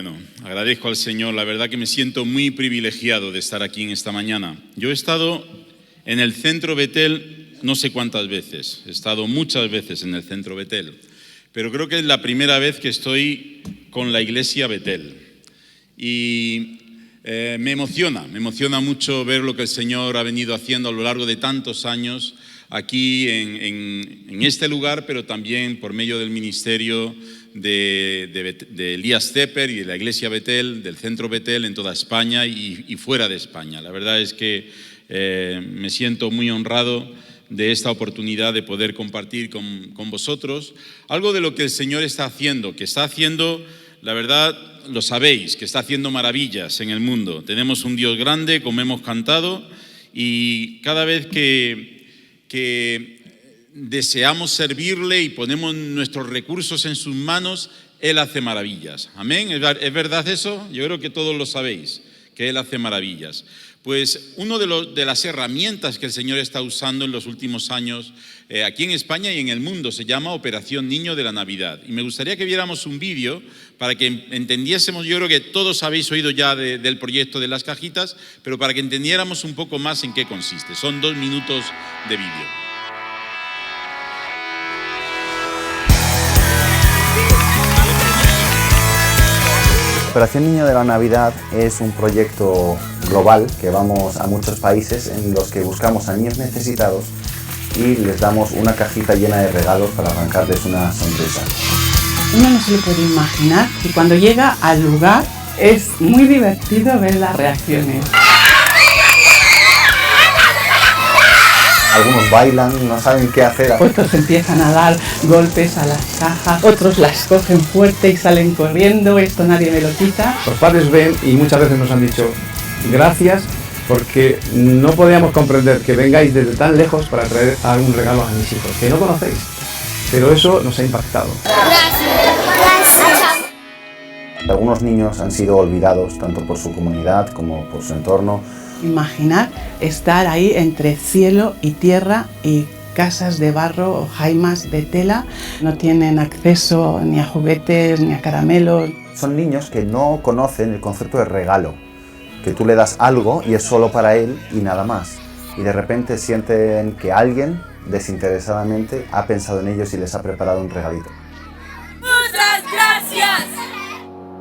Bueno, agradezco al Señor, la verdad que me siento muy privilegiado de estar aquí en esta mañana. Yo he estado en el Centro Betel no sé cuántas veces, he estado muchas veces en el Centro Betel, pero creo que es la primera vez que estoy con la Iglesia Betel. Y me emociona mucho ver lo que el Señor ha venido haciendo a lo largo de tantos años aquí en este lugar, pero también por medio del ministerio de Elías Tepper y de la Iglesia Betel, del Centro Betel en toda España y fuera de España. La verdad es que me siento muy honrado de esta oportunidad de poder compartir con vosotros algo de lo que el Señor está haciendo, la verdad, lo sabéis, que está haciendo maravillas en el mundo. Tenemos un Dios grande, como hemos cantado, y cada vez que deseamos servirle y ponemos nuestros recursos en sus manos, Él hace maravillas. ¿Amén? ¿Es verdad eso? Yo creo que todos lo sabéis, que Él hace maravillas. Pues una de las herramientas que el Señor está usando en los últimos años aquí en España y en el mundo se llama Operación Niño de la Navidad. Y me gustaría que viéramos un vídeo para que entendiésemos, yo creo que todos habéis oído ya del proyecto de las cajitas, pero para que entendiéramos un poco más en qué consiste. Son 2 minutos de vídeo. Operación Niño de la Navidad es un proyecto global que vamos a muchos países en los que buscamos a niños necesitados y les damos una cajita llena de regalos para arrancarles una sonrisa. Uno no se lo puede imaginar y cuando llega al lugar es muy divertido ver las reacciones. Algunos bailan, no saben qué hacer. Otros empiezan a dar golpes a las cajas, otros las cogen fuerte y salen corriendo, esto nadie me lo quita. Los padres ven y muchas veces nos han dicho gracias porque no podíamos comprender que vengáis desde tan lejos para traer algún regalo a mis hijos, que no conocéis, pero eso nos ha impactado. Algunos niños han sido olvidados tanto por su comunidad como por su entorno. Imaginar estar ahí entre cielo y tierra y casas de barro o jaimas de tela. No tienen acceso ni a juguetes ni a caramelos. Son niños que no conocen el concepto de regalo, que tú le das algo y es solo para él y nada más. Y de repente sienten que alguien desinteresadamente ha pensado en ellos y les ha preparado un regalito. ¡Muchas gracias!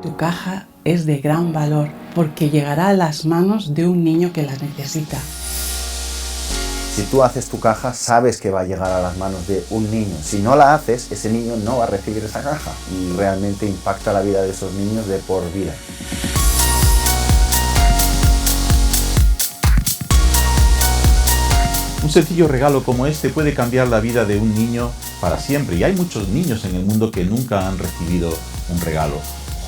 Tu caja es de gran valor porque llegará a las manos de un niño que las necesita. Si tú haces tu caja, sabes que va a llegar a las manos de un niño. Si no la haces, ese niño no va a recibir esa caja y realmente impacta la vida de esos niños de por vida. Un sencillo regalo como este puede cambiar la vida de un niño para siempre y hay muchos niños en el mundo que nunca han recibido un regalo.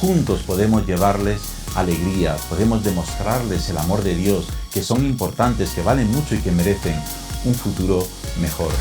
Juntos podemos llevarles alegría, podemos demostrarles el amor de Dios, que son importantes, que valen mucho y que merecen un futuro mejor.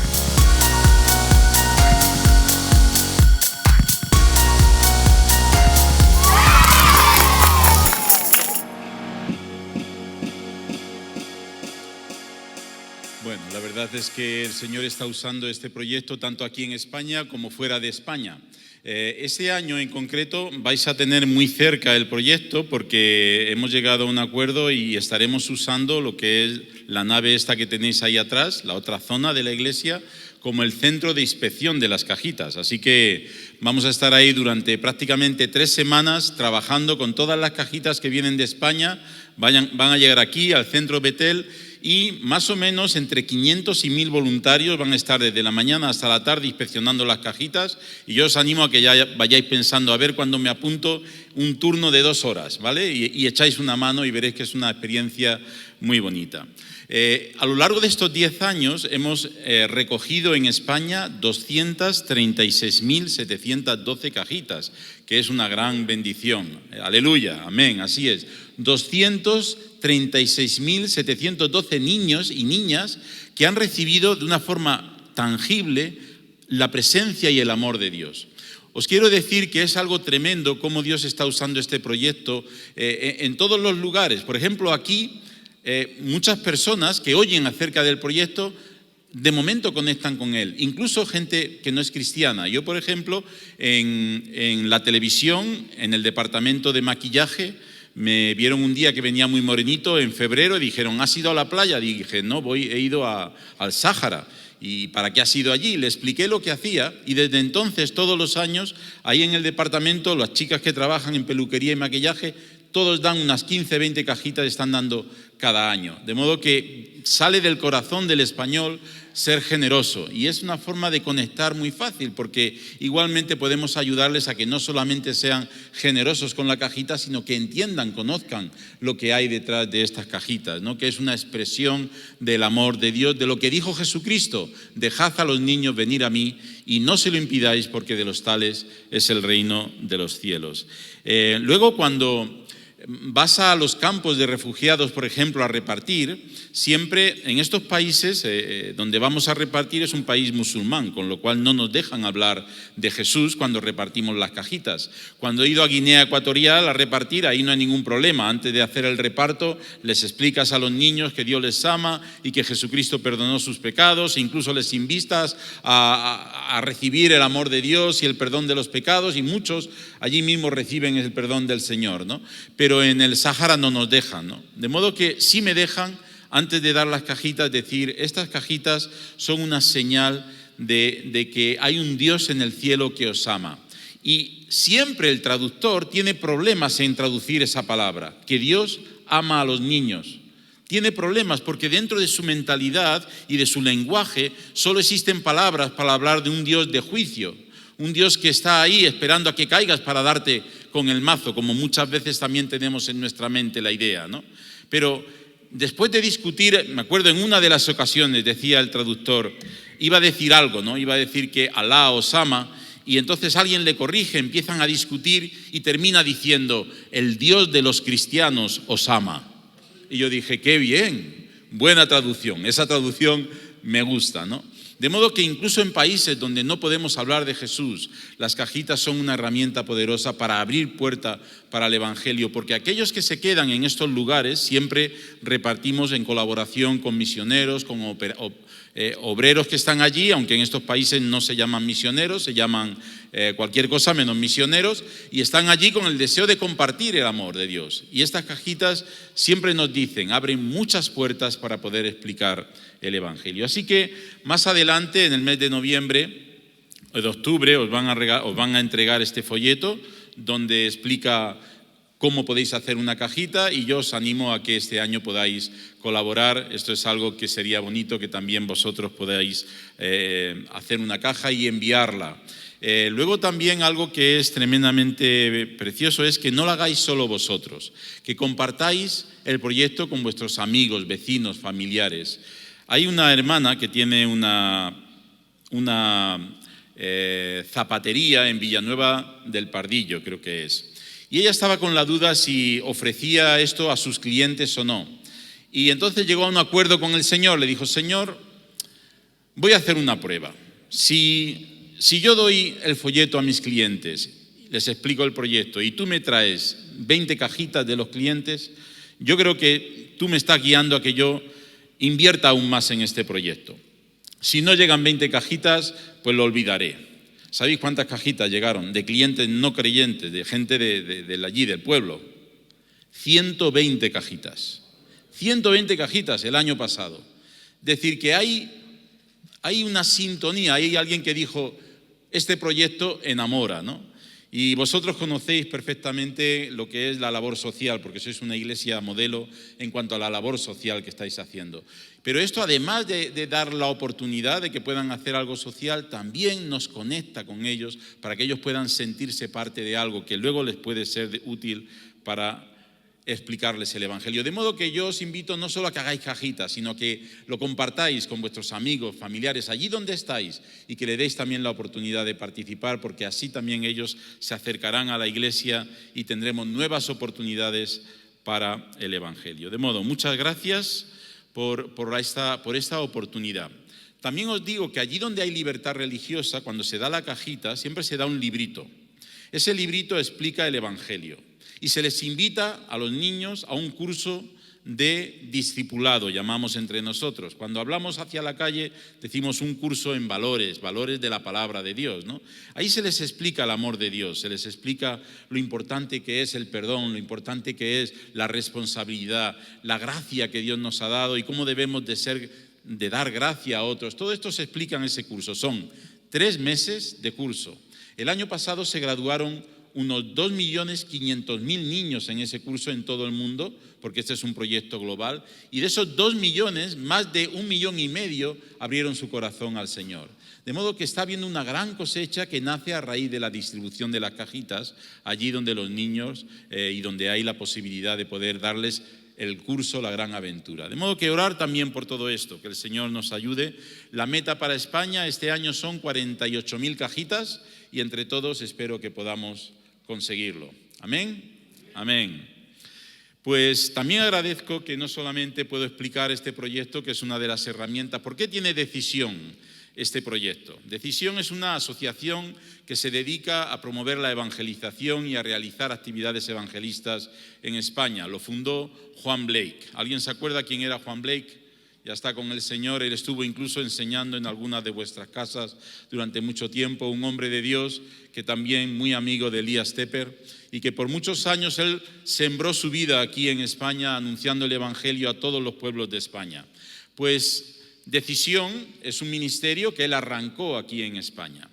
Bueno, la verdad es que el Señor está usando este proyecto tanto aquí en España como fuera de España. Este año en concreto vais a tener muy cerca el proyecto porque hemos llegado a un acuerdo y estaremos usando lo que es la nave esta que tenéis ahí atrás, la otra zona de la iglesia, como el centro de inspección de las cajitas. Así que vamos a estar ahí durante prácticamente 3 semanas trabajando con todas las cajitas que vienen de España, van a llegar aquí al Centro Betel. Y más o menos entre 500 y 1000 voluntarios van a estar desde la mañana hasta la tarde inspeccionando las cajitas y yo os animo a que ya vayáis pensando a ver cuándo me apunto un turno de 2 horas, ¿vale? Y echáis una mano y veréis que es una experiencia muy bonita. A lo largo de estos 10 años hemos recogido en España 236.712 cajitas, que es una gran bendición. Aleluya, amén, así es. 236.712 niños y niñas que han recibido de una forma tangible la presencia y el amor de Dios. Os quiero decir que es algo tremendo cómo Dios está usando este proyecto en todos los lugares. Por ejemplo, aquí muchas personas que oyen acerca del proyecto de momento conectan con él, incluso gente que no es cristiana. Yo, por ejemplo, en la televisión, en el departamento de maquillaje, me vieron un día que venía muy morenito en febrero y dijeron, ¿has ido a la playa? Dije, no, he ido al Sáhara. ¿Y para qué has ido allí? Le expliqué lo que hacía y desde entonces, todos los años, ahí en el departamento, las chicas que trabajan en peluquería y maquillaje, todos dan unas 15, 20 cajitas, están dando cada año. De modo que sale del corazón del español ser generoso y es una forma de conectar muy fácil, porque igualmente podemos ayudarles a que no solamente sean generosos con la cajita, sino que entiendan, conozcan lo que hay detrás de estas cajitas, ¿no? Que es una expresión del amor de Dios, de lo que dijo Jesucristo: dejad a los niños venir a mí y no se lo impidáis, porque de los tales es el reino de los cielos. Luego, cuando vas a los campos de refugiados, por ejemplo, a repartir, siempre en estos países donde vamos a repartir es un país musulmán, con lo cual no nos dejan hablar de Jesús cuando repartimos las cajitas. Cuando he ido a Guinea Ecuatorial a repartir, ahí no hay ningún problema. Antes de hacer el reparto, les explicas a los niños que Dios les ama y que Jesucristo perdonó sus pecados, e incluso les invitas a recibir el amor de Dios y el perdón de los pecados, y muchos allí mismo reciben el perdón del Señor, ¿no? Pero en el Sáhara no nos dejan, ¿no? De modo que sí me dejan, antes de dar las cajitas, decir: estas cajitas son una señal de que hay un Dios en el cielo que os ama. Y siempre el traductor tiene problemas en traducir esa palabra, que Dios ama a los niños. Tiene problemas porque dentro de su mentalidad y de su lenguaje solo existen palabras para hablar de un Dios de juicio, un Dios que está ahí esperando a que caigas para darte con el mazo, como muchas veces también tenemos en nuestra mente la idea, ¿no? Pero después de discutir, me acuerdo en una de las ocasiones, decía el traductor, iba a decir algo, ¿no? Iba a decir que Alá os ama, y entonces alguien le corrige, empiezan a discutir y termina diciendo: el Dios de los cristianos os ama. Y yo dije: qué bien, buena traducción, esa traducción me gusta, ¿no? De modo que incluso en países donde no podemos hablar de Jesús, las cajitas son una herramienta poderosa para abrir puerta para el Evangelio, porque aquellos que se quedan en estos lugares siempre repartimos en colaboración con misioneros, con obreros que están allí, aunque en estos países no se llaman misioneros, se llaman cualquier cosa menos misioneros, y están allí con el deseo de compartir el amor de Dios. Y estas cajitas siempre nos dicen, abren muchas puertas para poder explicar el Evangelio. Así que más adelante, en el mes de noviembre o de octubre, os van a entregar este folleto donde explica cómo podéis hacer una cajita, y yo os animo a que este año podáis colaborar. Esto es algo que sería bonito que también vosotros podáis hacer una caja y enviarla. Luego también algo que es tremendamente precioso es que no lo hagáis solo vosotros, que compartáis el proyecto con vuestros amigos, vecinos, familiares. Hay una hermana que tiene una zapatería en Villanueva del Pardillo, creo que es. Y ella estaba con la duda si ofrecía esto a sus clientes o no. Y entonces llegó a un acuerdo con el Señor. Le dijo: Señor, voy a hacer una prueba. Si yo doy el folleto a mis clientes, les explico el proyecto, y tú me traes 20 cajitas de los clientes, yo creo que tú me estás guiando a que yo invierta aún más en este proyecto. Si no llegan 20 cajitas, pues lo olvidaré. ¿Sabéis cuántas cajitas llegaron de clientes no creyentes, de gente de allí, del pueblo? 120 cajitas. 120 cajitas el año pasado. Es decir, que hay una sintonía, hay alguien que dijo: este proyecto enamora, ¿no? Y vosotros conocéis perfectamente lo que es la labor social, porque sois una iglesia modelo en cuanto a la labor social que estáis haciendo. Pero esto, además de dar la oportunidad de que puedan hacer algo social, también nos conecta con ellos para que ellos puedan sentirse parte de algo que luego les puede ser útil para explicarles el Evangelio. De modo que yo os invito no solo a que hagáis cajitas, sino que lo compartáis con vuestros amigos, familiares, allí donde estáis, y que le deis también la oportunidad de participar, porque así también ellos se acercarán a la iglesia y tendremos nuevas oportunidades para el Evangelio. De modo, muchas gracias por esta oportunidad. También os digo que allí donde hay libertad religiosa, cuando se da la cajita, siempre se da un librito. Ese librito explica el Evangelio. Y se les invita a los niños a un curso de discipulado, llamamos entre nosotros. Cuando hablamos hacia la calle, decimos un curso en valores de la palabra de Dios, ¿no? Ahí se les explica el amor de Dios, se les explica lo importante que es el perdón, lo importante que es la responsabilidad, la gracia que Dios nos ha dado y cómo debemos de dar gracia a otros. Todo esto se explica en ese curso. Son 3 meses de curso. El año pasado se graduaron unos 2.500.000 niños en ese curso en todo el mundo, porque este es un proyecto global, y de esos 2 millones, más de 1,5 millones abrieron su corazón al Señor. De modo que está habiendo una gran cosecha que nace a raíz de la distribución de las cajitas, allí donde los niños y donde hay la posibilidad de poder darles el curso La Gran Aventura. De modo que orar también por todo esto, que el Señor nos ayude. La meta para España este año son 48.000 cajitas y entre todos espero que podamos conseguirlo. Amén. Amén. Pues también agradezco que no solamente puedo explicar este proyecto, que es una de las herramientas. ¿Por qué tiene Decisión este proyecto? Decisión es una asociación que se dedica a promover la evangelización y a realizar actividades evangelistas en España. Lo fundó Juan Blake. ¿Alguien se acuerda quién era Juan Blake? Ya está con el Señor. Él estuvo incluso enseñando en algunas de vuestras casas durante mucho tiempo, un hombre de Dios que también muy amigo de Elías Tepper y que por muchos años él sembró su vida aquí en España anunciando el Evangelio a todos los pueblos de España. Pues Decisión es un ministerio que él arrancó aquí en España.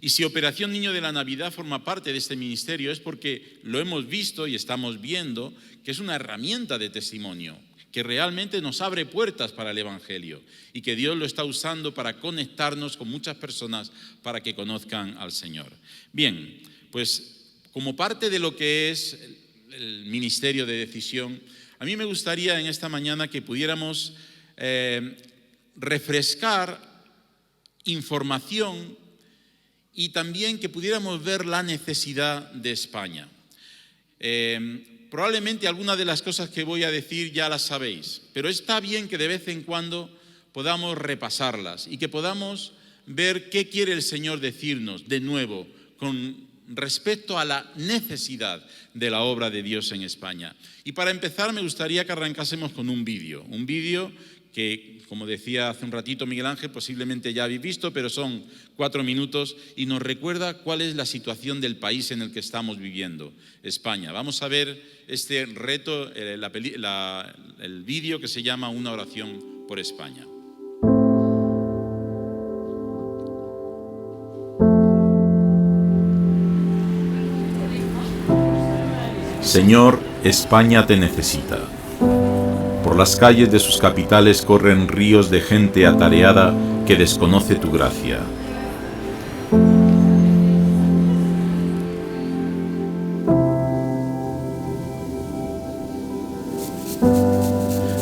Y si Operación Niño de la Navidad forma parte de este ministerio es porque lo hemos visto y estamos viendo que es una herramienta de testimonio, que realmente nos abre puertas para el Evangelio y que Dios lo está usando para conectarnos con muchas personas para que conozcan al Señor. Bien, pues como parte de lo que es el ministerio de Decisión, a mí me gustaría en esta mañana que pudiéramos refrescar información y también que pudiéramos ver la necesidad de España. Probablemente algunas de las cosas que voy a decir ya las sabéis, pero está bien que de vez en cuando podamos repasarlas y que podamos ver qué quiere el Señor decirnos de nuevo con respecto a la necesidad de la obra de Dios en España. Y para empezar me gustaría que arrancásemos con un vídeo que, como decía hace un ratito Miguel Ángel, posiblemente ya habéis visto, pero son 4 minutos y nos recuerda cuál es la situación del país en el que estamos viviendo, España. Vamos a ver este reto, el vídeo que se llama Una oración por España. Señor, España te necesita. Por las calles de sus capitales corren ríos de gente atareada que desconoce tu gracia.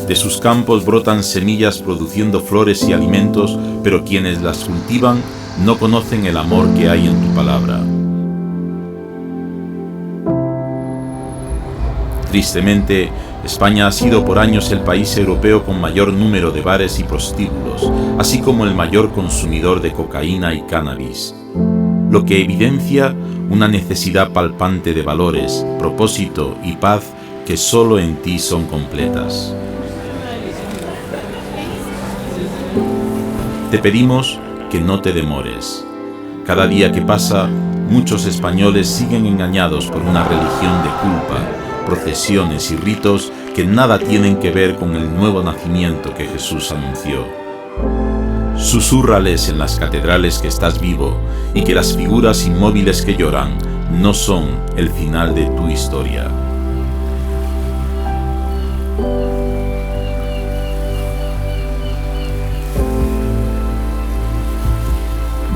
De sus campos brotan semillas produciendo flores y alimentos, pero quienes las cultivan no conocen el amor que hay en tu palabra. Tristemente, España ha sido por años el país europeo con mayor número de bares y prostíbulos, así como el mayor consumidor de cocaína y cannabis, lo que evidencia una necesidad palpante de valores, propósito y paz que solo en ti son completas. Te pedimos que no te demores. Cada día que pasa, muchos españoles siguen engañados por una religión de culpa, procesiones y ritos que nada tienen que ver con el nuevo nacimiento que Jesús anunció. Susúrrales en las catedrales que estás vivo y que las figuras inmóviles que lloran no son el final de tu historia.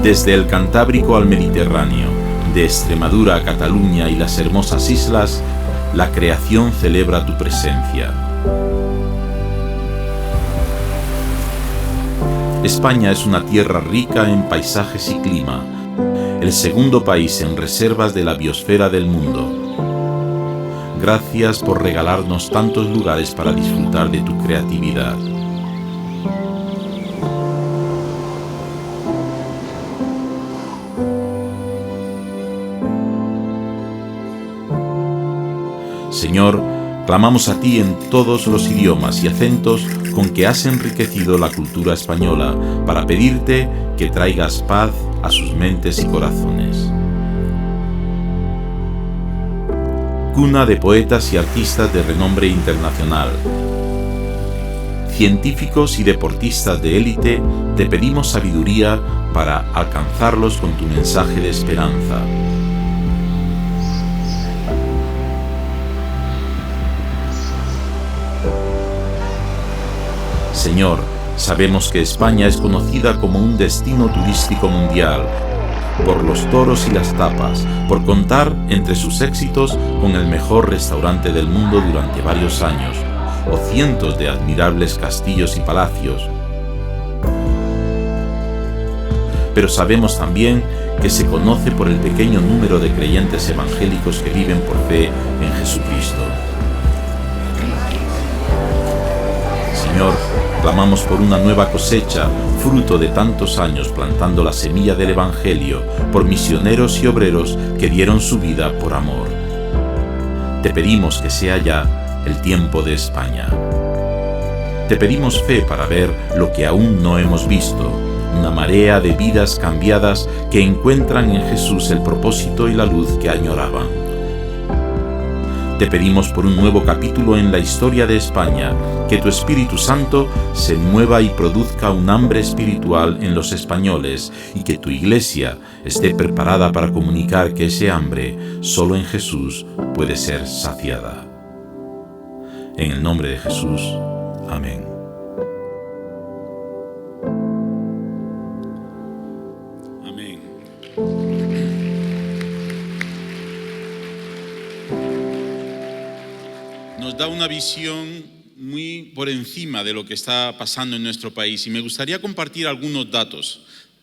Desde el Cantábrico al Mediterráneo, de Extremadura a Cataluña y las hermosas islas, la creación celebra tu presencia. España es una tierra rica en paisajes y clima, el segundo país en reservas de la biosfera del mundo. Gracias por regalarnos tantos lugares para disfrutar de tu creatividad. Señor, Clamamos a ti en todos los idiomas y acentos con que has enriquecido la cultura española para pedirte que traigas paz a sus mentes y corazones. Cuna de poetas y artistas de renombre internacional, científicos y deportistas de élite, te pedimos sabiduría para alcanzarlos con tu mensaje de esperanza. Señor, sabemos que España es conocida como un destino turístico mundial, por los toros y las tapas, por contar entre sus éxitos con el mejor restaurante del mundo durante varios años, o cientos de admirables castillos y palacios. Pero sabemos también que se conoce por el pequeño número de creyentes evangélicos que viven por fe en Jesucristo. Señor, clamamos por una nueva cosecha, fruto de tantos años plantando la semilla del Evangelio, por misioneros y obreros que dieron su vida por amor. Te pedimos que sea ya el tiempo de España. Te pedimos fe para ver lo que aún no hemos visto, una marea de vidas cambiadas que encuentran en Jesús el propósito y la luz que añoraban. Te pedimos por un nuevo capítulo en la historia de España, que tu Espíritu Santo se mueva y produzca un hambre espiritual en los españoles y que tu Iglesia esté preparada para comunicar que ese hambre solo en Jesús puede ser saciada. En el nombre de Jesús. Amén. Amén. Nos da una visión muy por encima de lo que está pasando en nuestro país y me gustaría compartir algunos datos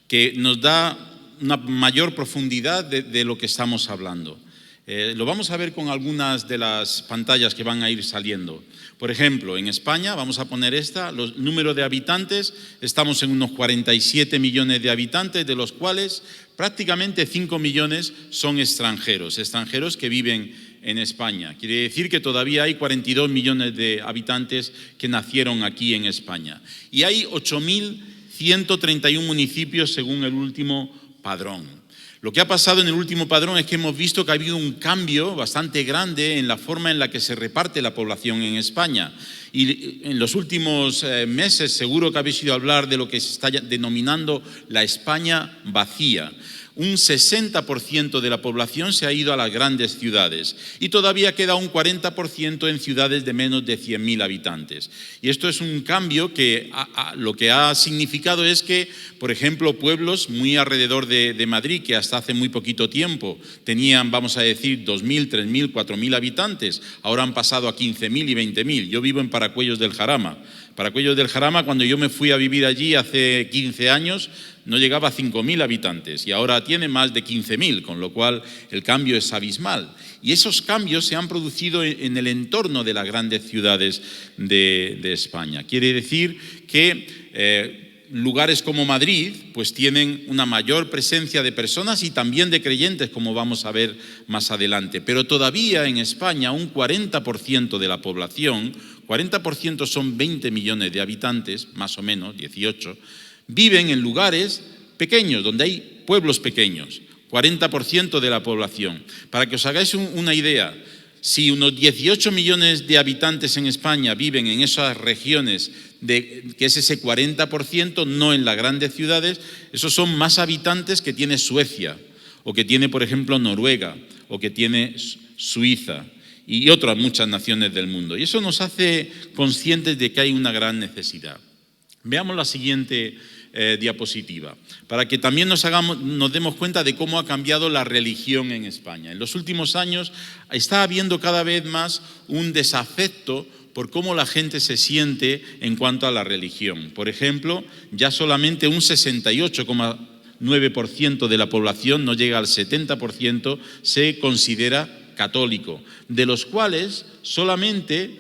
que nos da una mayor profundidad de lo que estamos hablando. Lo vamos a ver con algunas de las pantallas que van a ir saliendo. Por ejemplo, en España, vamos a poner los números de habitantes, estamos en unos 47 millones de habitantes, de los cuales prácticamente 5 millones son extranjeros que viven en España. Quiere decir que todavía hay 42 millones de habitantes que nacieron aquí en España. Y hay 8.131 municipios según el último padrón. Lo que ha pasado en el último padrón es que hemos visto que ha habido un cambio bastante grande en la forma en la que se reparte la población en España. Y en los últimos meses seguro que habéis oído hablar de lo que se está denominando la España vacía. Un 60% de la población se ha ido a las grandes ciudades y todavía queda un 40% en ciudades de menos de 100.000 habitantes. Y esto es un cambio que lo que ha significado es que, por ejemplo, pueblos muy alrededor de Madrid, que hasta hace muy poquito tiempo tenían, vamos a decir, 2.000, 3.000, 4.000 habitantes, ahora han pasado a 15.000 y 20.000. Yo vivo en Paracuellos del Jarama. Paracuellos del Jarama, cuando yo me fui a vivir allí hace 15 años, no llegaba a 5.000 habitantes y ahora tiene más de 15.000, con lo cual el cambio es abismal. Y esos cambios se han producido en el entorno de las grandes ciudades de España. Quiere decir que lugares como Madrid pues tienen una mayor presencia de personas y también de creyentes, como vamos a ver más adelante. Pero todavía en España un 40% de la población, 40% son 20 millones de habitantes, más o menos, 18, viven en lugares pequeños, donde hay pueblos pequeños, 40% de la población. Para que os hagáis una idea, si unos 18 millones de habitantes en España viven en esas regiones, que es ese 40%, no en las grandes ciudades, esos son más habitantes que tiene Suecia, o que tiene, por ejemplo, Noruega, o que tiene Suiza, y otras muchas naciones del mundo. Y eso nos hace conscientes de que hay una gran necesidad. Veamos la siguiente diapositiva, para que también nos demos cuenta de cómo ha cambiado la religión en España. En los últimos años está habiendo cada vez más un desafecto por cómo la gente se siente en cuanto a la religión. Por ejemplo, ya solamente un 68,9% de la población, no llega al 70%, se considera católico, de los cuales solamente,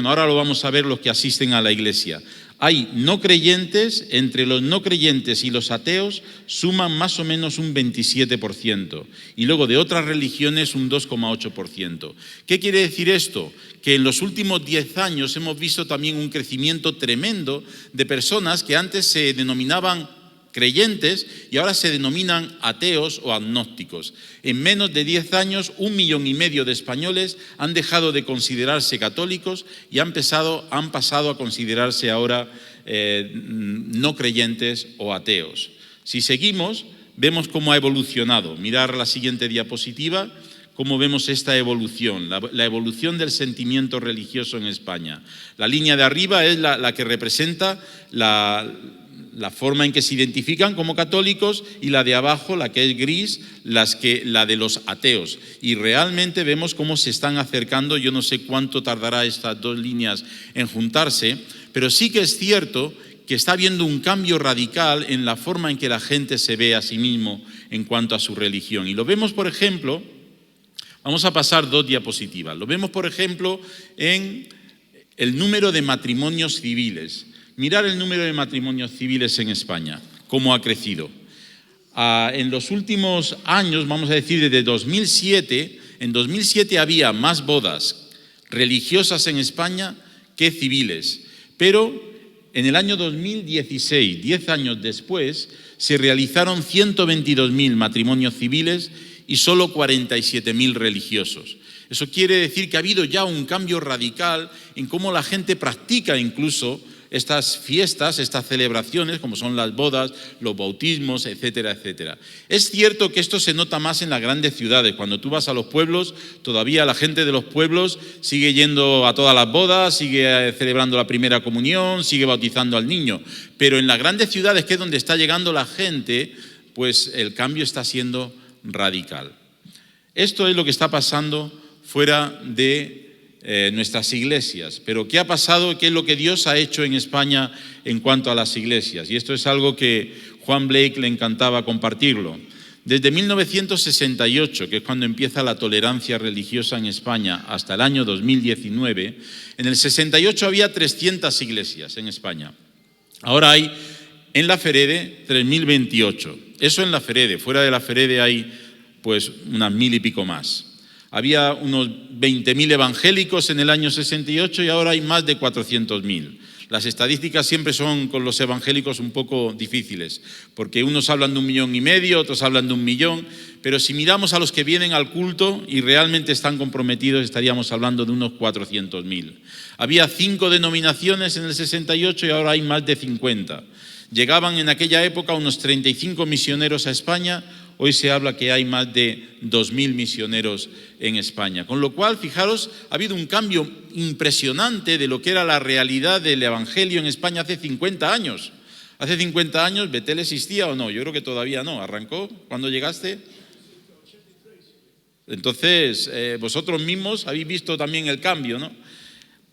ahora lo vamos a ver los que asisten a la iglesia, Hay no creyentes, entre los no creyentes y los ateos suman más o menos un 27%, y luego de otras religiones un 2,8%. ¿Qué quiere decir esto? Que en los últimos 10 años hemos visto también un crecimiento tremendo de personas que antes se denominaban creyentes y ahora se denominan ateos o agnósticos. En menos de 10 años, 1,5 millones de españoles han dejado de considerarse católicos y han pasado a considerarse ahora no creyentes o ateos. Si seguimos, vemos cómo ha evolucionado. Mirar la siguiente diapositiva, cómo vemos esta evolución, la evolución del sentimiento religioso en España. La línea de arriba es la que representa la forma en que se identifican como católicos, y la de abajo, la que es gris, la de los ateos. Y realmente vemos cómo se están acercando. Yo no sé cuánto tardará estas dos líneas en juntarse, pero sí que es cierto que está habiendo un cambio radical en la forma en que la gente se ve a sí mismo en cuanto a su religión. Y lo vemos, por ejemplo, vamos a pasar 2 diapositivas, lo vemos, por ejemplo, en el número de matrimonios civiles. Mirar el número de matrimonios civiles en España, cómo ha crecido. En los últimos años, vamos a decir desde 2007, en 2007 había más bodas religiosas en España que civiles, pero en el año 2016, 10 años después, se realizaron 122.000 matrimonios civiles y solo 47.000 religiosos. Eso quiere decir que ha habido ya un cambio radical en cómo la gente practica incluso estas fiestas, estas celebraciones, como son las bodas, los bautismos, etcétera, etcétera. Es cierto que esto se nota más en las grandes ciudades. Cuando tú vas a los pueblos, todavía la gente de los pueblos sigue yendo a todas las bodas, sigue celebrando la primera comunión, sigue bautizando al niño. Pero en las grandes ciudades, que es donde está llegando la gente, pues el cambio está siendo radical. Esto es lo que está pasando fuera de nuestras iglesias. Pero ¿qué ha pasado? ¿Qué es lo que Dios ha hecho en España en cuanto a las iglesias? Y esto es algo que Juan Blake le encantaba compartirlo. Desde 1968, que es cuando empieza la tolerancia religiosa en España, hasta el año 2019, en el 68 había 300 iglesias en España. Ahora hay en la FEREDE 3.028. Eso en la FEREDE. Fuera de la FEREDE hay pues unas 1.000 y pico más. Había unos 20.000 evangélicos en el año 68 y ahora hay más de 400.000. Las estadísticas siempre son con los evangélicos un poco difíciles, porque unos hablan de 1,5 millones, otros hablan de 1 millón, pero si miramos a los que vienen al culto y realmente están comprometidos, estaríamos hablando de unos 400.000. Había 5 denominaciones en el 68 y ahora hay más de 50. Llegaban en aquella época unos 35 misioneros a España. Hoy se habla que hay más de 2.000 misioneros en España. Con lo cual, fijaros, ha habido un cambio impresionante de lo que era la realidad del evangelio en España hace 50 años. Hace 50 años, ¿Betel existía o no? Yo creo que todavía no. ¿Arrancó cuando llegaste? Entonces, vosotros mismos habéis visto también el cambio, ¿no?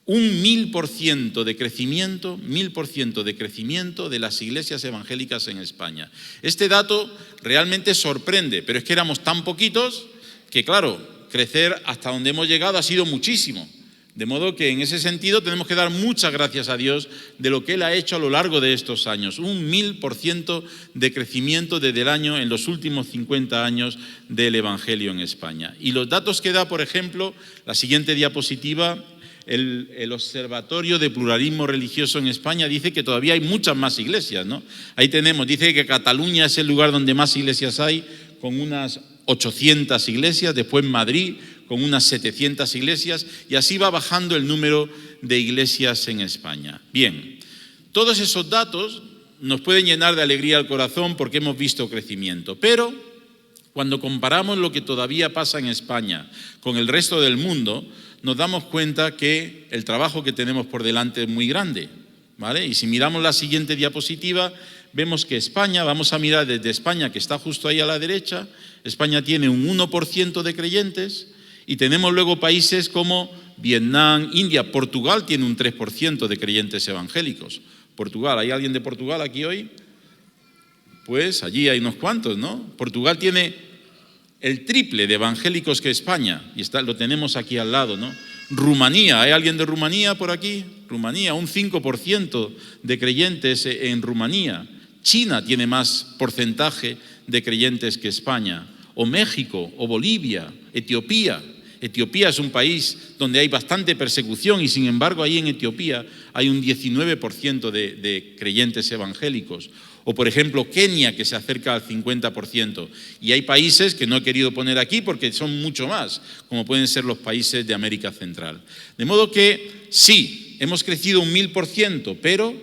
Un 1000% de crecimiento, 1000% de crecimiento de las iglesias evangélicas en España. Este dato realmente sorprende, pero es que éramos tan poquitos que, claro, crecer hasta donde hemos llegado ha sido muchísimo. De modo que en ese sentido tenemos que dar muchas gracias a Dios de lo que Él ha hecho a lo largo de estos años. Un 1000% de crecimiento desde el año, en los últimos 50 años del evangelio en España. Y los datos que da, por ejemplo, la siguiente diapositiva, el Observatorio de Pluralismo Religioso en España dice que todavía hay muchas más iglesias, ¿no? Ahí tenemos, dice que Cataluña es el lugar donde más iglesias hay, con unas 800 iglesias, después Madrid con unas 700 iglesias, y así va bajando el número de iglesias en España. Bien, todos esos datos nos pueden llenar de alegría al corazón porque hemos visto crecimiento, pero cuando comparamos lo que todavía pasa en España con el resto del mundo, nos damos cuenta que el trabajo que tenemos por delante es muy grande, ¿vale? Y si miramos la siguiente diapositiva, vemos que España, vamos a mirar desde España, que está justo ahí a la derecha, España tiene un 1% de creyentes, y tenemos luego países como Vietnam, India, Portugal tiene un 3% de creyentes evangélicos. Portugal, ¿hay alguien de Portugal aquí hoy? Pues allí hay unos cuantos, ¿no? Portugal tiene el triple de evangélicos que España, y lo tenemos aquí al lado, ¿no? Rumanía, ¿hay alguien de Rumanía por aquí? Rumanía, un 5% de creyentes en Rumanía. China tiene más porcentaje de creyentes que España. O México, o Bolivia, Etiopía. Etiopía es un país donde hay bastante persecución y sin embargo ahí en Etiopía hay un 19% de creyentes evangélicos. O por ejemplo Kenia, que se acerca al 50%. Y hay países que no he querido poner aquí porque son mucho más, como pueden ser los países de América Central. De modo que sí, hemos crecido un 1000%, pero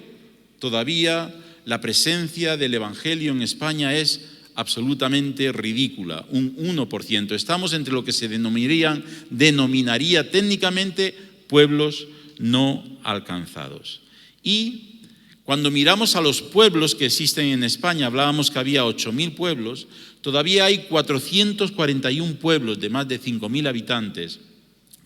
todavía la presencia del evangelio en España es absolutamente ridícula, un 1%. Estamos entre lo que se denominaría técnicamente pueblos no alcanzados. Y cuando miramos a los pueblos que existen en España, hablábamos que había 8.000 pueblos, todavía hay 441 pueblos de más de 5.000 habitantes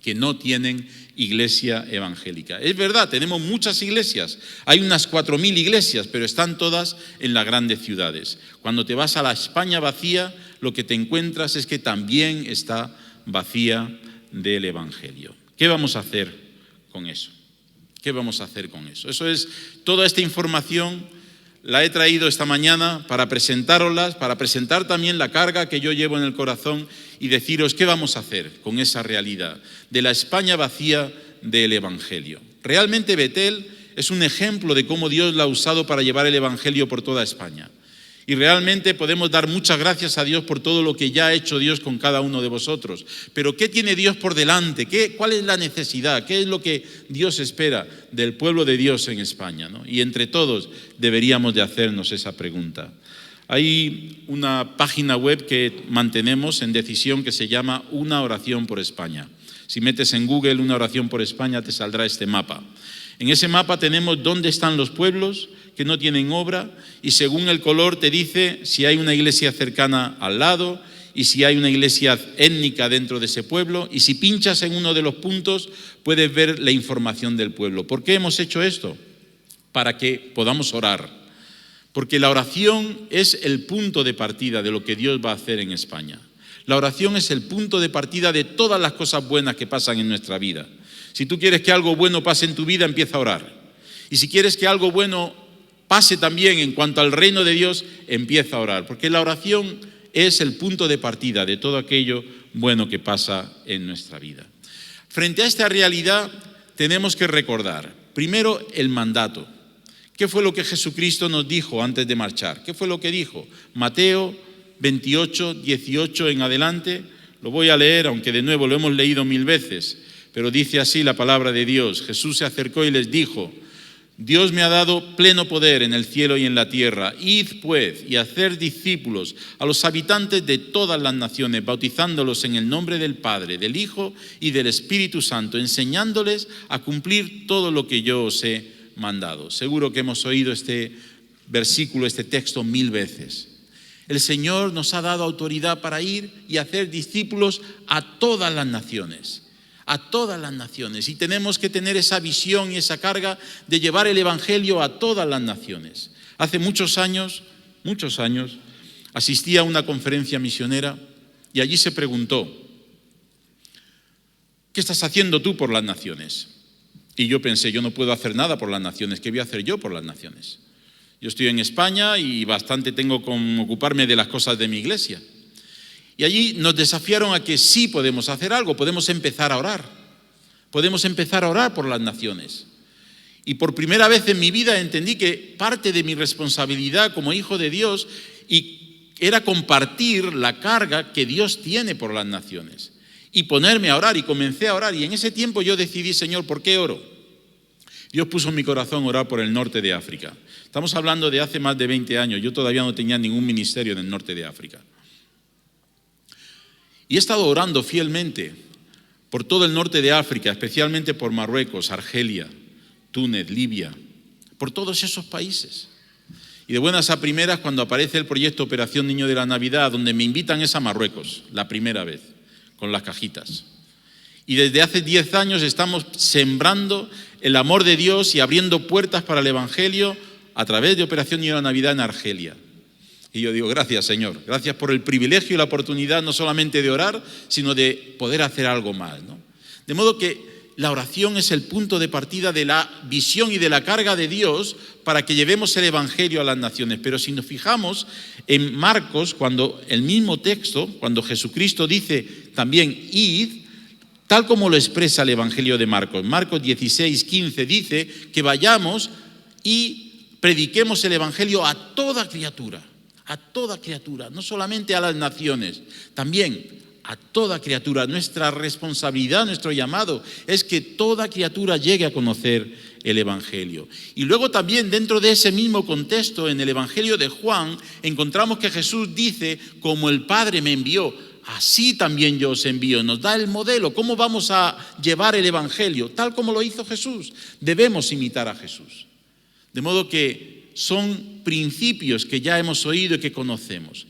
que no tienen iglesia evangélica. Es verdad, tenemos muchas iglesias, hay unas 4.000 iglesias, pero están todas en las grandes ciudades. Cuando te vas a la España vacía, lo que te encuentras es que también está vacía del evangelio. ¿Qué vamos a hacer con eso? ¿Qué vamos a hacer con eso? Eso es, toda esta información la he traído esta mañana para presentároslas, para presentar también la carga que yo llevo en el corazón y deciros qué vamos a hacer con esa realidad de la España vacía del evangelio. Realmente Betel es un ejemplo de cómo Dios la ha usado para llevar el evangelio por toda España. Y realmente podemos dar muchas gracias a Dios por todo lo que ya ha hecho Dios con cada uno de vosotros. Pero ¿qué tiene Dios por delante? ¿Cuál es la necesidad? ¿Qué es lo que Dios espera del pueblo de Dios en España, ¿no? Y entre todos deberíamos de hacernos esa pregunta. Hay una página web que mantenemos en Decisión que se llama Una oración por España. Si metes en Google Una oración por España te saldrá este mapa. En ese mapa tenemos dónde están los pueblos que no tienen obra y según el color te dice si hay una iglesia cercana al lado y si hay una iglesia étnica dentro de ese pueblo y si pinchas en uno de los puntos puedes ver la información del pueblo. ¿Por qué hemos hecho esto? Para que podamos orar. Porque la oración es el punto de partida de lo que Dios va a hacer en España. La oración es el punto de partida de todas las cosas buenas que pasan en nuestra vida. Si tú quieres que algo bueno pase en tu vida, empieza a orar. Y si quieres que algo bueno pase también en cuanto al reino de Dios, empieza a orar. Porque la oración es el punto de partida de todo aquello bueno que pasa en nuestra vida. Frente a esta realidad tenemos que recordar, primero, el mandato. ¿Qué fue lo que Jesucristo nos dijo antes de marchar? ¿Qué fue lo que dijo? Mateo 28, 18 en adelante. Lo voy a leer, aunque de nuevo lo hemos leído 1000 veces. Pero dice así la palabra de Dios. Jesús se acercó y les dijo: Dios me ha dado pleno poder en el cielo y en la tierra. Id pues y hacer discípulos a los habitantes de todas las naciones, bautizándolos en el nombre del Padre, del Hijo y del Espíritu Santo, enseñándoles a cumplir todo lo que yo os he mandado. Seguro que hemos oído este versículo, este texto 1000 veces. El Señor nos ha dado autoridad para ir y hacer discípulos a todas las naciones. A todas las naciones. Y tenemos que tener esa visión y esa carga de llevar el evangelio a todas las naciones. Hace muchos años, asistí a una conferencia misionera y allí se preguntó: ¿qué estás haciendo tú por las naciones? Y yo pensé, yo no puedo hacer nada por las naciones. ¿Qué voy a hacer yo por las naciones? Yo estoy en España y bastante tengo con ocuparme de las cosas de mi iglesia. Y allí nos desafiaron a que sí podemos hacer algo, podemos empezar a orar. Podemos empezar a orar por las naciones. Y por primera vez en mi vida entendí que parte de mi responsabilidad como hijo de Dios era compartir la carga que Dios tiene por las naciones. Y ponerme a orar, y comencé a orar. Y en ese tiempo yo decidí: Señor, ¿por qué oro? Dios puso en mi corazón orar por el norte de África. Estamos hablando de hace más de 20 años. Yo todavía no tenía ningún ministerio en el norte de África. Y he estado orando fielmente por todo el norte de África, especialmente por Marruecos, Argelia, Túnez, Libia, por todos esos países. Y de buenas a primeras, cuando aparece el proyecto Operación Niño de la Navidad, donde me invitan es a Marruecos, la primera vez, con las cajitas. Y desde hace 10 años estamos sembrando el amor de Dios y abriendo puertas para el Evangelio a través de Operación Niño de la Navidad en Argelia. Y yo digo: gracias, Señor, gracias por el privilegio y la oportunidad no solamente de orar, sino de poder hacer algo más, ¿no? De modo que la oración es el punto de partida de la visión y de la carga de Dios para que llevemos el Evangelio a las naciones. Pero si nos fijamos en Marcos, cuando el mismo texto, cuando Jesucristo dice también id, tal como lo expresa el Evangelio de Marcos. Marcos 16:15 dice que vayamos y prediquemos el Evangelio a toda criatura, no solamente a las naciones, también a toda criatura. Nuestra responsabilidad, nuestro llamado es que toda criatura llegue a conocer el Evangelio. Y luego también dentro de ese mismo contexto, en el Evangelio de Juan, encontramos que Jesús dice, como el Padre me envió, así también yo os envío. Nos da el modelo, cómo vamos a llevar el Evangelio, tal como lo hizo Jesús. Debemos imitar a Jesús. De modo que son principios que ya hemos oído y que conocemos.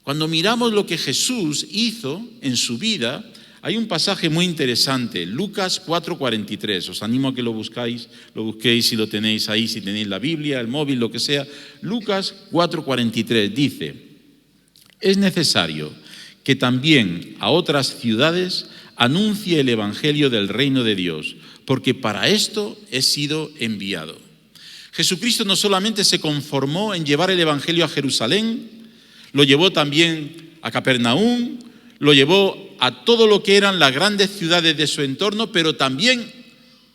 Cuando miramos lo que Jesús hizo en su vida, hay un pasaje muy interesante, Lucas 4:43. Os animo a que lo busquéis si lo tenéis ahí, si tenéis la Biblia, el móvil, lo que sea. Lucas 4:43 dice, es necesario que también a otras ciudades anuncie el Evangelio del reino de Dios, porque para esto he sido enviado. Jesucristo no solamente se conformó en llevar el Evangelio a Jerusalén, lo llevó también a Capernaum, lo llevó a todo lo que eran las grandes ciudades de su entorno, pero también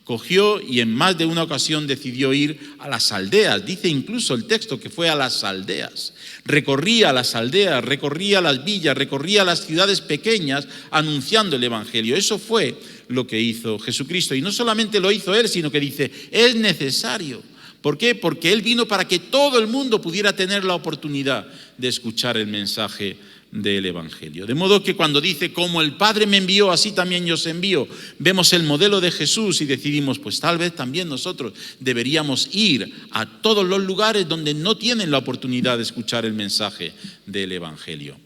cogió y en más de una ocasión decidió ir a las aldeas. Dice incluso el texto que fue a las aldeas. Recorría las aldeas, recorría las villas, recorría las ciudades pequeñas anunciando el Evangelio. Eso fue lo que hizo Jesucristo. Y no solamente lo hizo Él, sino que dice, es necesario. ¿Por qué? Porque Él vino para que todo el mundo pudiera tener la oportunidad de escuchar el mensaje del Evangelio. De modo que cuando dice, como el Padre me envió, así también yo os envío, vemos el modelo de Jesús y decidimos, pues tal vez también nosotros deberíamos ir a todos los lugares donde no tienen la oportunidad de escuchar el mensaje del Evangelio.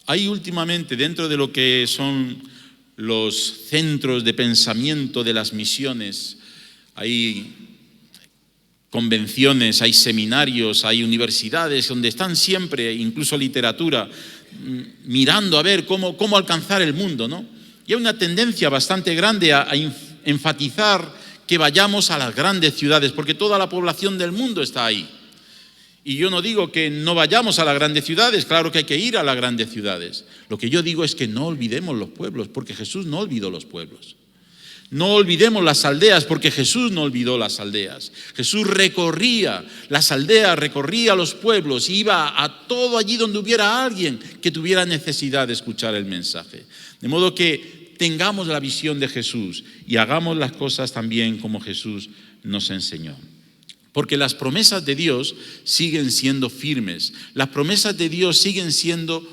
Hay últimamente, dentro de lo que son los centros de pensamiento de las misiones, hay convenciones, hay seminarios, hay universidades donde están siempre, incluso literatura, mirando a ver cómo alcanzar el mundo, ¿no? Y hay una tendencia bastante grande a enfatizar que vayamos a las grandes ciudades, porque toda la población del mundo está ahí. Y yo no digo que no vayamos a las grandes ciudades, claro que hay que ir a las grandes ciudades. Lo que yo digo es que no olvidemos los pueblos, porque Jesús no olvidó los pueblos. No olvidemos las aldeas, porque Jesús no olvidó las aldeas. Jesús recorría las aldeas, recorría los pueblos, iba a todo allí donde hubiera alguien que tuviera necesidad de escuchar el mensaje. De modo que tengamos la visión de Jesús y hagamos las cosas también como Jesús nos enseñó. Porque las promesas de Dios siguen siendo firmes. Las promesas de Dios siguen siendo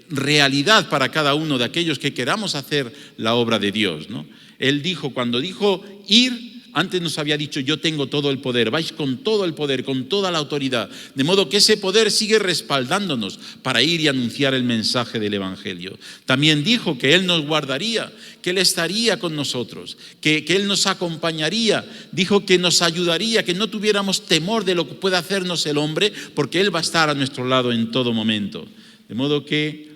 realidad para cada uno de aquellos que queramos hacer la obra de Dios, ¿no? Él dijo, cuando dijo ir, antes nos había dicho, yo tengo todo el poder, vais con todo el poder, con toda la autoridad. De modo que ese poder sigue respaldándonos para ir y anunciar el mensaje del Evangelio. También dijo que Él nos guardaría, que Él estaría con nosotros, que Él nos acompañaría. Dijo que nos ayudaría, que no tuviéramos temor de lo que pueda hacernos el hombre, porque Él va a estar a nuestro lado en todo momento. De modo que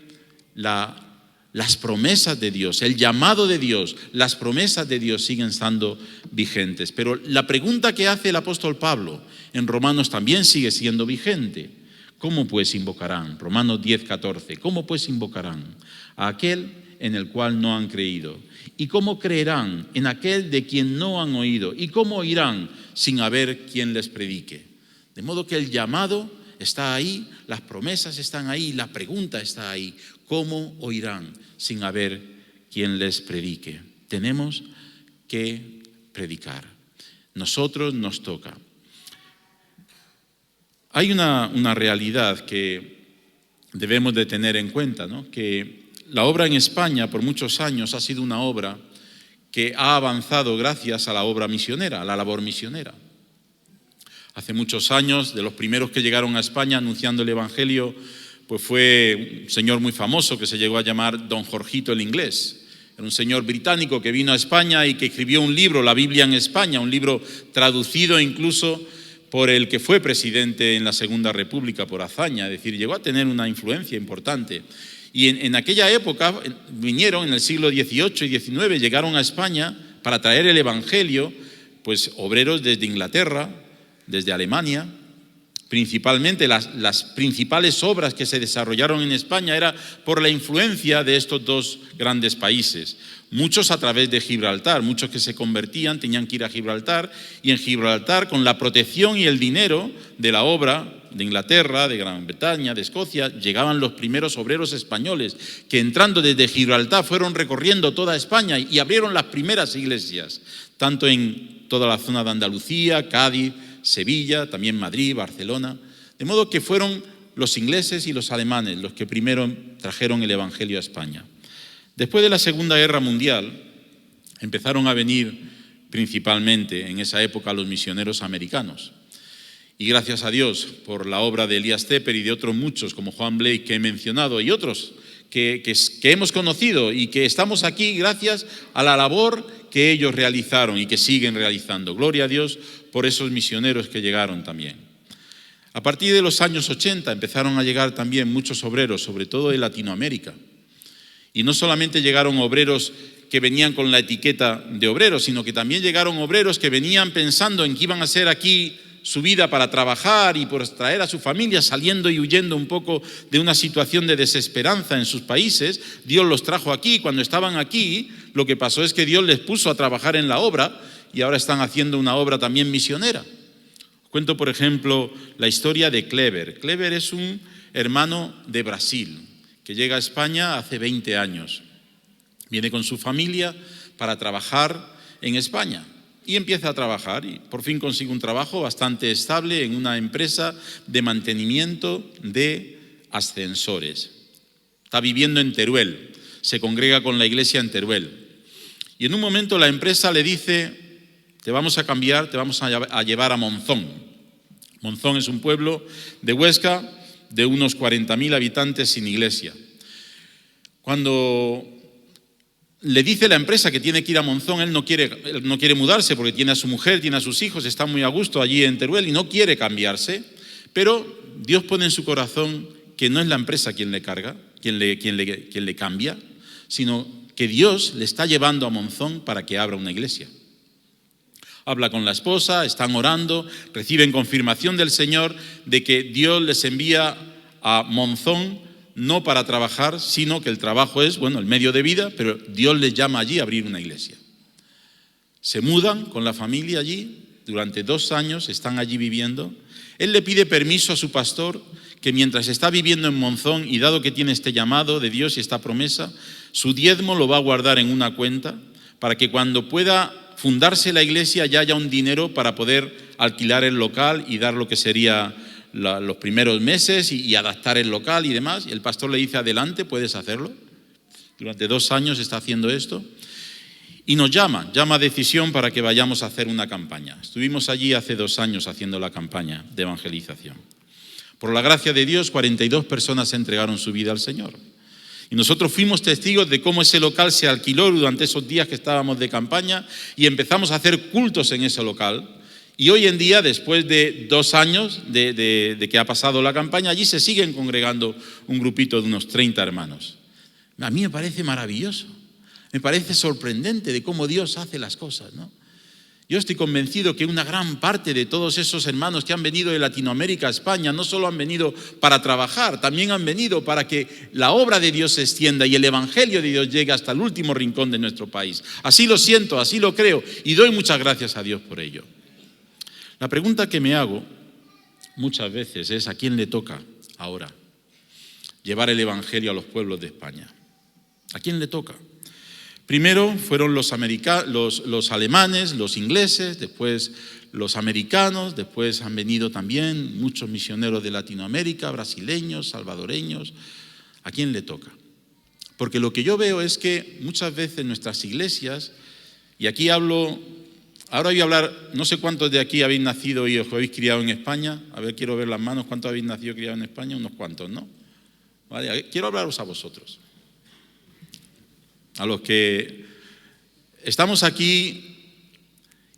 las promesas de Dios, el llamado de Dios, las promesas de Dios siguen estando vigentes. Pero la pregunta que hace el apóstol Pablo en Romanos también sigue siendo vigente. ¿Cómo pues invocarán? Romanos 10:14. ¿Cómo pues invocarán a aquel en el cual no han creído? ¿Y cómo creerán en aquel de quien no han oído? ¿Y cómo oirán sin haber quien les predique? De modo que el llamado está ahí, las promesas están ahí, la pregunta está ahí. ¿Cómo oirán sin haber quien les predique? Tenemos que predicar. Nosotros nos toca. Hay una realidad que debemos de tener en cuenta, ¿no? Que la obra en España por muchos años ha sido una obra que ha avanzado gracias a la obra misionera, a la labor misionera. Hace muchos años, de los primeros que llegaron a España anunciando el Evangelio, pues fue un señor muy famoso que se llegó a llamar Don Jorgito el Inglés. Era un señor británico que vino a España y que escribió un libro, La Biblia en España, un libro traducido incluso por el que fue presidente en la Segunda República, por Azaña, es decir, llegó a tener una influencia importante. Y en aquella época vinieron, en el siglo XVIII y XIX, llegaron a España para traer el Evangelio, pues obreros desde Inglaterra, desde Alemania. Principalmente las principales obras que se desarrollaron en España era por la influencia de estos dos grandes países. Muchos a través de Gibraltar, muchos que se convertían tenían que ir a Gibraltar, y en Gibraltar, con la protección y el dinero de la obra de Inglaterra, de Gran Bretaña, de Escocia, llegaban los primeros obreros españoles que, entrando desde Gibraltar, fueron recorriendo toda España y abrieron las primeras iglesias, tanto en toda la zona de Andalucía, Cádiz, Sevilla, también Madrid, Barcelona. De modo que fueron los ingleses y los alemanes los que primero trajeron el Evangelio a España. Después de la Segunda Guerra Mundial, empezaron a venir principalmente en esa época los misioneros americanos. Y gracias a Dios por la obra de Elias Tepper y de otros muchos, como Juan Blake, que he mencionado, y otros que hemos conocido y que estamos aquí gracias a la labor que ellos realizaron y que siguen realizando. Gloria a Dios por esos misioneros que llegaron también. A partir de los años 80 empezaron a llegar también muchos obreros, sobre todo de Latinoamérica. Y no solamente llegaron obreros que venían con la etiqueta de obreros, sino que también llegaron obreros que venían pensando en que iban a hacer aquí su vida para trabajar y por traer a su familia, saliendo y huyendo un poco de una situación de desesperanza en sus países. Dios los trajo aquí. Cuando estaban aquí, lo que pasó es que Dios les puso a trabajar en la obra y ahora están haciendo una obra también misionera. Cuento, por ejemplo, la historia de Kleber. Kleber es un hermano de Brasil que llega a España hace 20 años. Viene con su familia para trabajar en España. Y empieza a trabajar y por fin consigue un trabajo bastante estable en una empresa de mantenimiento de ascensores. Está viviendo en Teruel, se congrega con la iglesia en Teruel. Y en un momento la empresa le dice: te vamos a cambiar, te vamos a llevar a Monzón. Monzón es un pueblo de Huesca de unos 40.000 habitantes sin iglesia. Cuando le dice la empresa que tiene que ir a Monzón, él no quiere mudarse porque tiene a su mujer, tiene a sus hijos, está muy a gusto allí en Teruel y no quiere cambiarse, pero Dios pone en su corazón que no es la empresa quien le carga, quien le cambia, sino que Dios le está llevando a Monzón para que abra una iglesia. Habla con la esposa, están orando, reciben confirmación del Señor de que Dios les envía a Monzón no para trabajar, sino que el trabajo es, el medio de vida, pero Dios les llama allí a abrir una iglesia. Se mudan con la familia allí, durante 2 años están allí viviendo. Él le pide permiso a su pastor que mientras está viviendo en Monzón, y dado que tiene este llamado de Dios y esta promesa, su diezmo lo va a guardar en una cuenta para que cuando pueda fundarse la iglesia ya haya un dinero para poder alquilar el local y dar lo que sería los primeros meses y adaptar el local y demás. Y el pastor le dice: adelante, puedes hacerlo. Durante 2 años está haciendo esto. Y nos llama a decisión para que vayamos a hacer una campaña. Estuvimos allí hace 2 años haciendo la campaña de evangelización. Por la gracia de Dios, 42 personas entregaron su vida al Señor. Y nosotros fuimos testigos de cómo ese local se alquiló durante esos días que estábamos de campaña y empezamos a hacer cultos en ese local. Y hoy en día, después de 2 años de que ha pasado la campaña, allí se siguen congregando un grupito de unos 30 hermanos. A mí me parece maravilloso, me parece sorprendente de cómo Dios hace las cosas, ¿no? Yo estoy convencido que una gran parte de todos esos hermanos que han venido de Latinoamérica a España no solo han venido para trabajar, también han venido para que la obra de Dios se extienda y el Evangelio de Dios llegue hasta el último rincón de nuestro país. Así lo siento, así lo creo y doy muchas gracias a Dios por ello. La pregunta que me hago muchas veces es: ¿a quién le toca ahora llevar el Evangelio a los pueblos de España? ¿A quién le toca? Primero fueron los alemanes, los ingleses, después los americanos, después han venido también muchos misioneros de Latinoamérica, brasileños, salvadoreños. ¿A quién le toca? Porque lo que yo veo es que muchas veces nuestras iglesias, y aquí hablo... Ahora voy a hablar, no sé cuántos de aquí habéis nacido y os habéis criado en España. A ver, quiero ver las manos. ¿Cuántos habéis nacido y criado en España? Unos cuantos, ¿no? Vale, quiero hablaros a vosotros. A los que estamos aquí,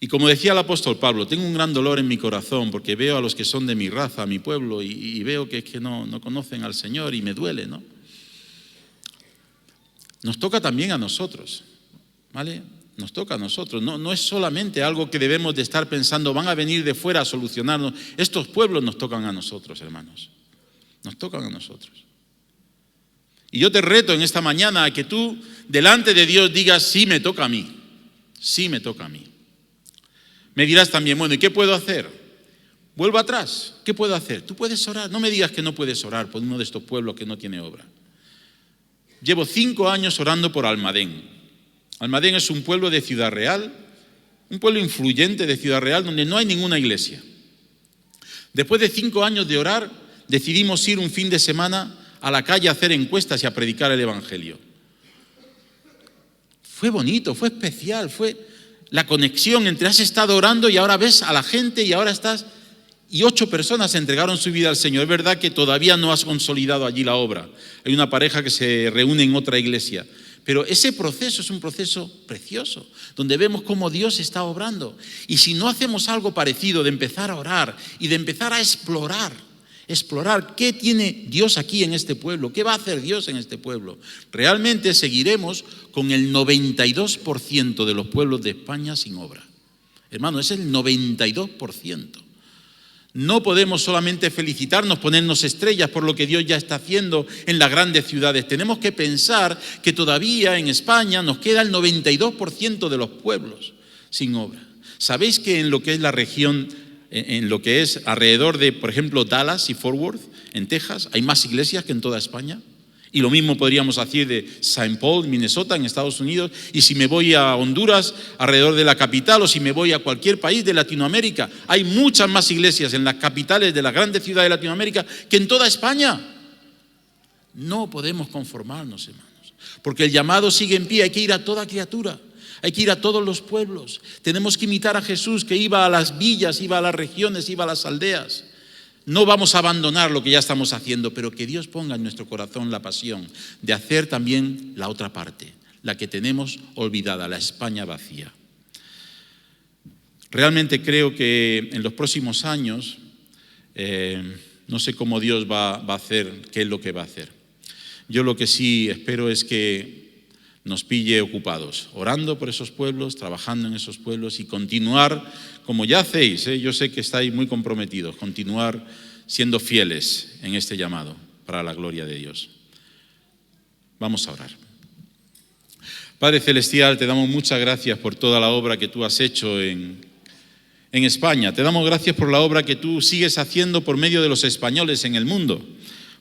y como decía el apóstol Pablo, tengo un gran dolor en mi corazón porque veo a los que son de mi raza, mi pueblo, y veo que es que no conocen al Señor y me duele, ¿no? nos toca también a nosotros, ¿vale? Nos toca a nosotros. No es solamente algo que debemos de estar pensando, van a venir de fuera a solucionarnos. Estos pueblos nos tocan a nosotros, hermanos. Nos tocan a nosotros. Y yo te reto en esta mañana a que tú, delante de Dios, digas, sí me toca a mí. Sí me toca a mí. Me dirás también, bueno, ¿y qué puedo hacer? Vuelvo atrás. ¿Qué puedo hacer? Tú puedes orar. No me digas que no puedes orar por uno de estos pueblos que no tiene obra. Llevo 5 años orando por Almadén. Almadén es un pueblo de Ciudad Real, un pueblo influyente de Ciudad Real donde no hay ninguna iglesia. Después de 5 años de orar, decidimos ir un fin de semana a la calle a hacer encuestas y a predicar el Evangelio. Fue bonito, fue especial, fue la conexión entre has estado orando y ahora ves a la gente y ahora estás... Y 8 personas entregaron su vida al Señor. Es verdad que todavía no has consolidado allí la obra. Hay una pareja que se reúne en otra iglesia. Pero ese proceso es un proceso precioso, donde vemos cómo Dios está obrando. Y si no hacemos algo parecido, de empezar a orar y de empezar a explorar qué tiene Dios aquí en este pueblo, qué va a hacer Dios en este pueblo, realmente seguiremos con el 92% de los pueblos de España sin obra. Hermano, es el 92%. No podemos solamente felicitarnos, ponernos estrellas por lo que Dios ya está haciendo en las grandes ciudades. Tenemos que pensar que todavía en España nos queda el 92% de los pueblos sin obra. ¿Sabéis que en lo que es la región, en lo que es alrededor de, por ejemplo, Dallas y Fort Worth, en Texas, hay más iglesias que en toda España? Y lo mismo podríamos decir de St. Paul, Minnesota, en Estados Unidos. Y si me voy a Honduras, alrededor de la capital, o si me voy a cualquier país de Latinoamérica, hay muchas más iglesias en las capitales de las grandes ciudades de Latinoamérica que en toda España. No podemos conformarnos, hermanos, porque el llamado sigue en pie. Hay que ir a toda criatura, hay que ir a todos los pueblos. Tenemos que imitar a Jesús, que iba a las villas, iba a las regiones, iba a las aldeas. No vamos a abandonar lo que ya estamos haciendo, pero que Dios ponga en nuestro corazón la pasión de hacer también la otra parte, la que tenemos olvidada, la España vacía. Realmente creo que en los próximos años, no sé cómo Dios va a hacer, qué es lo que va a hacer. Yo lo que sí espero es que nos pille ocupados, orando por esos pueblos, trabajando en esos pueblos y continuar, como ya hacéis, yo sé que estáis muy comprometidos, continuar siendo fieles en este llamado para la gloria de Dios. Vamos a orar. Padre Celestial, te damos muchas gracias por toda la obra que tú has hecho en España. Te damos gracias por la obra que tú sigues haciendo por medio de los españoles en el mundo,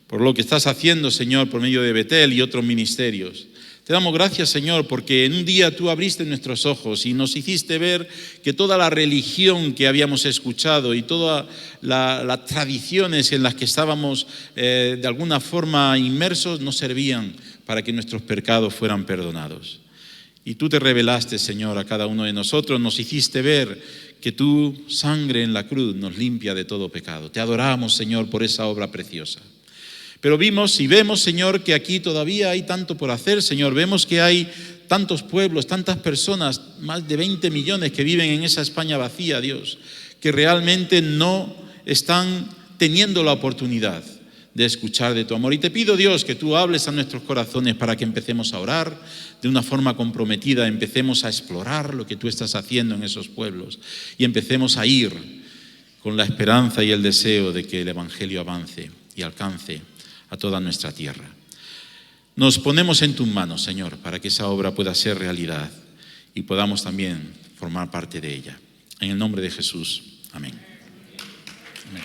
por lo que estás haciendo, Señor, por medio de Betel y otros ministerios. Te damos gracias, Señor, porque en un día tú abriste nuestros ojos y nos hiciste ver que toda la religión que habíamos escuchado y todas las tradiciones en las que estábamos de alguna forma inmersos no servían para que nuestros pecados fueran perdonados. Y tú te revelaste, Señor, a cada uno de nosotros, nos hiciste ver que tu sangre en la cruz nos limpia de todo pecado. Te adoramos, Señor, por esa obra preciosa. Pero vimos y vemos, Señor, que aquí todavía hay tanto por hacer, Señor. Vemos que hay tantos pueblos, tantas personas, más de 20 millones que viven en esa España vacía, Dios, que realmente no están teniendo la oportunidad de escuchar de tu amor. Y te pido, Dios, que tú hables a nuestros corazones para que empecemos a orar de una forma comprometida, empecemos a explorar lo que tú estás haciendo en esos pueblos y empecemos a ir con la esperanza y el deseo de que el Evangelio avance y alcance a toda nuestra tierra. Nos ponemos en tus manos, Señor, para que esa obra pueda ser realidad y podamos también formar parte de ella. En el nombre de Jesús. Amén. Amén.